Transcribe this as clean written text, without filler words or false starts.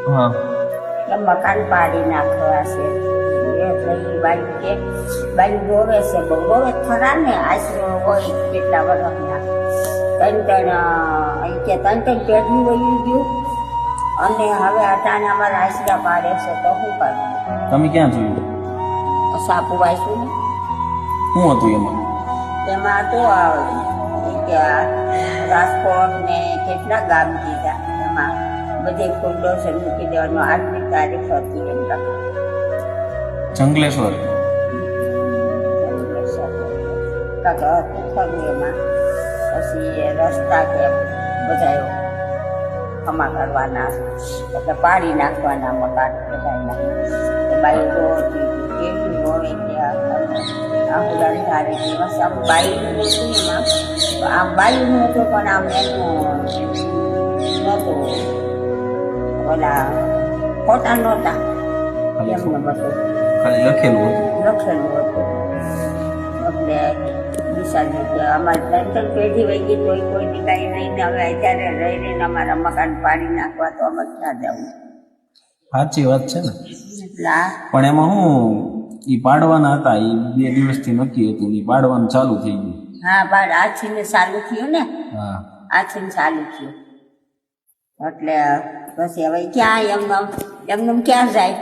હા કે મકાન પાડી નાખવા છે એટલે એ બાઈ કે બાઈ રોવે છે બહુ રોવે ખરા ને આશરો હોય કેટલા વર્ષના ત્રણ પેઢી વહી ગયું અને હવે અટાણે અમારા આશરા પાડે છે તો શું કરવું તમે ક્યાં જોયું? સાપુ વાંચ્યું ને શું હતું એમાં? તેમાં તો રાજકોટ ને કેટલા ગામ કીધા એમાં બધે ફૂલડોસર મૂકી દેવાનો 8મી તારીખ હતી એમ જંગલેશ્વર. ખરું એમાં પછી રસ્તા કે બધા ખમા કરવાના એટલે પાડી નાખવાના મકાન બધાના બાઈ કેવી હોય ત્યાં આમ સારી દિવસ આમ બાઈનું હતું એમાં આમ બાઈનું હતું પણ આમ એનું નહોતું ઓલા ફોટા નહોતા એમને બધું ખાલી લખેલું હતું. લખેલું હતું એટલે વિચાર્યું કે અમારી ત્રણ પેઢી વહી ગઈ તોય કોઈની કાંઈ નહીં ને હવે અત્યારે રહી રહીને અમારા મકાન પાડી નાખવા તો અમે ક્યાં જવું સાચી વાત છે ને. એટલે પણ એમાં હું ઈ પાડવાના હતા, એ 2 દિવસથી નક્કી હતું, ઈ પાડવાનું ચાલુ થઈ ગયું. હા પણ આછીને ચાલુ થયું ને હા આછીને ચાલુ થયું એટલે પછી હવે ક્યાં એમને ક્યાં જાય